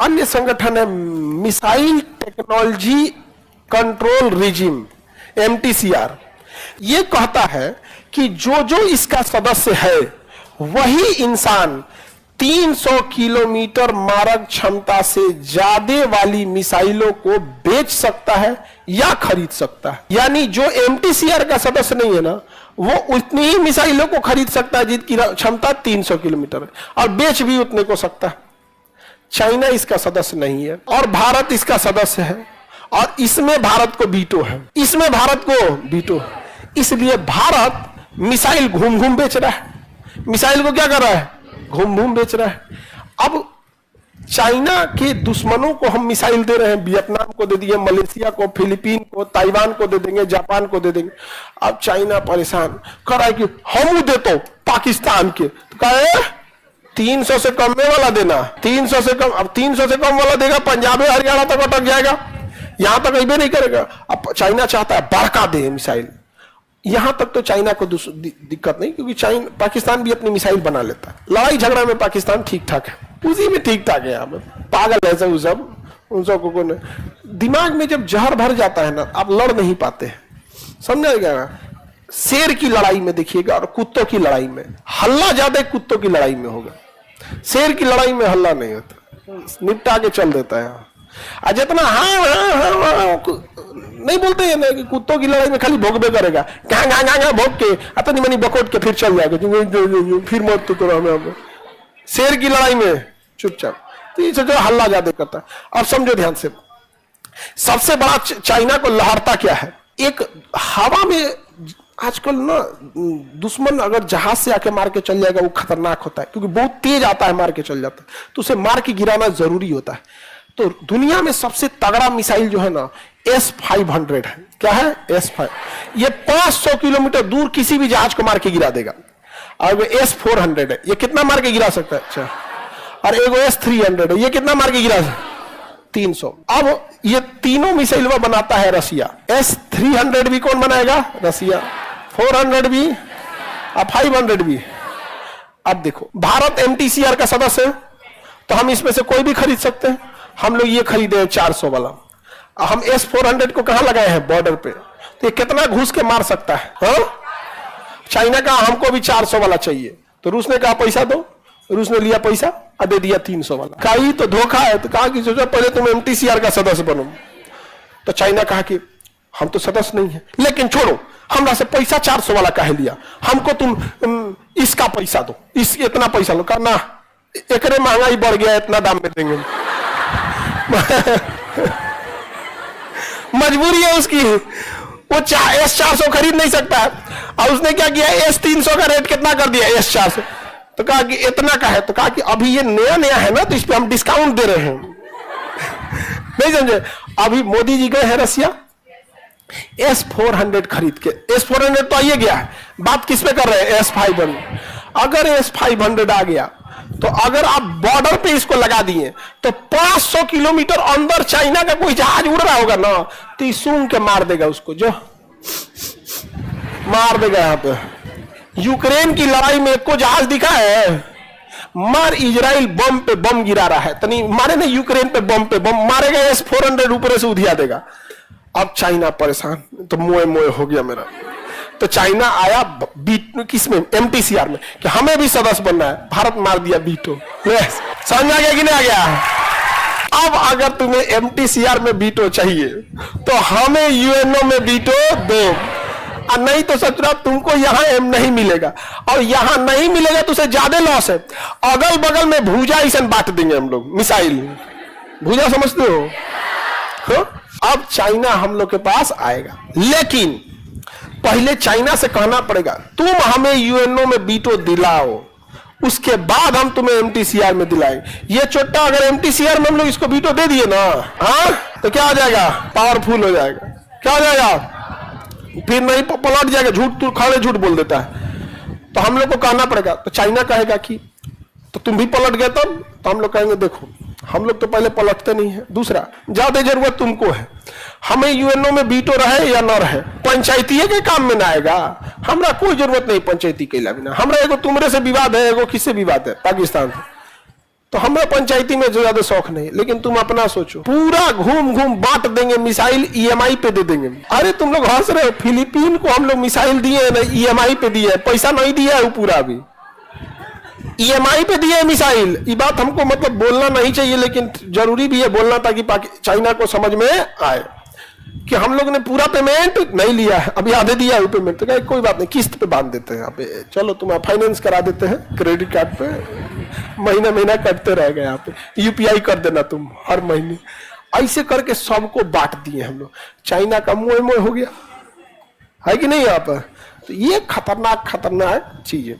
अन्य संगठन है missile technology control regime, MTCR। ये कहता है कि जो जो इसका सदस्य है वही इंसान 300 किलोमीटर मारक क्षमता से ज्यादा वाली मिसाइलों को बेच सकता है या खरीद सकता है। यानी जो MTCR का सदस्य नहीं है ना, वो उतनी ही मिसाइलों को खरीद सकता है जिसकी क्षमता 300 किलोमीटर है, और बेच भी उतने को सकता है। चाइना इसका सदस्य नहीं है और भारत इसका सदस्य है, और इसमें भारत को वीटो है, इसमें भारत को वीटो है। इसलिए भारत मिसाइल घूम घूम बेच रहा है। मिसाइल को क्या कर रहा है? घूम घूम बेच रहा है। अब चाइना के दुश्मनों को हम मिसाइल दे रहे हैं, वियतनाम को दे दिए, मलेशिया को, फिलीपीन को, ताइवान को दे देंगे, जापान को दे देंगे। अब चाइना परेशान कर रहा है कि हम दे तो पाकिस्तान के, तो कहे 300 से कम में वाला देना, 300 से कम। अब 300 से कम वाला देगा, पंजाब हरियाणा तक अटक जाएगा, यहां तक अभी नहीं करेगा। अब चाइना चाहता है बड़का दे मिसाइल। यहां तक तो चाइना को दिक्कत नहीं, क्योंकि चाइना पाकिस्तान भी अपनी मिसाइल बना लेता है। लड़ाई झगड़ा में पाकिस्तान ठीक ठाक है, उसी में ठीक ठाक है। यहाँ में पागल है सब, उन सबको को दिमाग में जब जहर भर जाता है ना, आप लड़ नहीं पाते हैं। समझा क्या? शेर की लड़ाई में देखिएगा और कुत्तों की लड़ाई में हल्ला ज्यादा कुत्तों की लड़ाई में होगा, शेर की लड़ाई में हल्ला नहीं होता, निपटा के चल देता है। जितना हाँ नहीं बोलते हैं ना कि कुत्तों की लड़ाई में खाली भोगबे करेगा, कहाँ भोग के अतनी मनी बकोट के फिर चल जाएगा, फिर मौत तो करो हमें। शेर की लड़ाई में चुपचाप, तो ये जो हल्ला ज्यादा करता है। अब समझो ध्यान से, सबसे बड़ा चाइना को लहरता क्या है? एक हवा में आजकल ना दुश्मन अगर जहाज से आके मार के चल जाएगा वो खतरनाक होता है, क्योंकि बहुत तेज आता है, मार के चल जाता है, तो उसे मार के गिराना जरूरी होता है। तो दुनिया में सबसे तगड़ा मिसाइल जो है ना S-500 है। क्या है? S-5। ये 500 किलोमीटर दूर किसी भी जहाज को मार के गिरा देगा। और वो S-400 है, ये कितना मार के गिरा सकता है? अच्छा। और एगो S-300 है, ये कितना मार के गिरा सकता है? 300। अब ये तीनों मिसाइल बनाता है रसिया। S-300 भी कौन बनाएगा? रसिया। 400 भी और 500 भी। अब देखो, भारत MTCR का सदस्य है, तो हम इसमें से कोई भी खरीद सकते हैं। हम लोग ये खरीदे हैं 400 वाला, हम S-400 को कहां लगाए हैं? बॉर्डर पे। तो ये कितना घुस के मार सकता है? हाँ? चाइना का हमको भी 400 वाला चाहिए, तो रूस ने कहा पैसा दो, रूस ने लिया पैसा और दे दिया 300 वाला। कहीं तो धोखा है, तो कहा कि सोचो पहले तुम MTCR का सदस्य बनो। तो चाइना कहा कि हम तो सदस्य नहीं है, लेकिन छोड़ो, हमरा से पैसा 400 वाला काहे लिया, हमको तुम इसका पैसा दो, इस इतना पैसा लो। कहा ना, एकरे महंगाई बढ़ गया, इतना दाम में देंगे। मजबूरी है उसकी, वो S-400 खरीद नहीं सकता है। और उसने क्या किया? S-300 का रेट कितना कर दिया? S-400। तो कहा कि इतना का है, तो कहा कि अभी ये नया नया है ना, तो इस पे हम डिस्काउंट दे रहे हैं। नहीं समझे? अभी मोदी जी गए हैं रसिया, S-400 खरीद के। S-400 तो आइए गया है, बात किस पे कर रहे हैं? S-500। अगर S-500 आ गया, तो अगर आप बॉर्डर पे इसको लगा दिए, तो 500 किलोमीटर अंदर चाइना का कोई जहाज उड़ रहा होगा ना, तो ये सूंघ के मार देगा उसको, जो मार देगा। यहां पे यूक्रेन की लड़ाई में एक को जहाज दिखा है? मार, इजराइल बम पे बम गिरा रहा है, तनी मारे ना, यूक्रेन पे बम मारेगा, S-400 ऊपर से उधिया देगा। अब चाइना परेशान, तो मोए मोए हो गया मेरा। तो चाइना आया किसमें? MTCR में, कि हमें भी सदस्य बनना है। भारत मार दिया वीटो। समझ आ गया कि नहीं आ गया? अब अगर तुम्हें MTCR में वीटो चाहिए, तो हमें UNO में वीटो दो, और नहीं तो सचुरा तुमको यहाँ M नहीं मिलेगा, और यहाँ नहीं मिलेगा तो उसे ज्यादा लॉस है। अगल बगल में भूजा ऐसा बांट देंगे हम लोग, मिसाइल भूजा, समझते हो? हाँ? अब चाइना हम लोग के पास आएगा, लेकिन पहले चाइना से कहना पड़ेगा तुम हमें UNO में वीटो दिलाओ, उसके बाद हम तुम्हें MTCR में दिलाएंगे। ये छोटा अगर MTCR में हम लोग इसको वीटो दे दिए ना, हाँ, तो क्या हो जाएगा? पावरफुल हो जाएगा। क्या हो जाएगा? फिर नहीं पलट जाएगा, झूठ तू खड़े झूठ बोल देता है। तो हम लोग को कहना पड़ेगा, तो चाइना कहेगा कि तो तुम भी पलट गए तब, तो हम लोग कहेंगे देखो हम लोग तो पहले पलटते नहीं है, दूसरा ज्यादा जरूरत तुमको है, हमें UNO में वीटो रहे या न रहे, पंचायतीय के काम में ना आएगा, हमरा कोई जरूरत नहीं पंचायती कैला बिना। हमरा एगो तुमरे से विवाद है, एगो किससे विवाद है? पाकिस्तान से। तो हमें पंचायती में जो ज्यादा शौक नहीं, लेकिन तुम अपना सोचो, पूरा घूम घूम बांट देंगे मिसाइल, ईएमआई पे दे देंगे। अरे तुम लोग हंस रहे हो, फिलीपीन को हम लोग मिसाइल दिए ना, ईएमआई पे दिए, पैसा नहीं दिया है वो पूरा, अभी ईएमआई पे दिए मिसाइल। ये बात हमको मतलब बोलना नहीं चाहिए, लेकिन जरूरी भी है बोलना, ताकि चाइना को समझ में आए कि हम लोग ने पूरा पेमेंट नहीं लिया है, अभी आधे दिया है पेमेंट। तो क्या कोई बात नहीं, किस्त पे बांध देते हैं, आप चलो तुम फाइनेंस करा देते हैं, क्रेडिट कार्ड पे महीना महीना कटते रह गए, आप यूपीआई कर देना तुम हर महीने। ऐसे करके सबको बांट दिए हम लोग। चाइना का मोह मोह हो गया है कि नहीं? आप तो ये खतरनाक खतरनाक चीज है।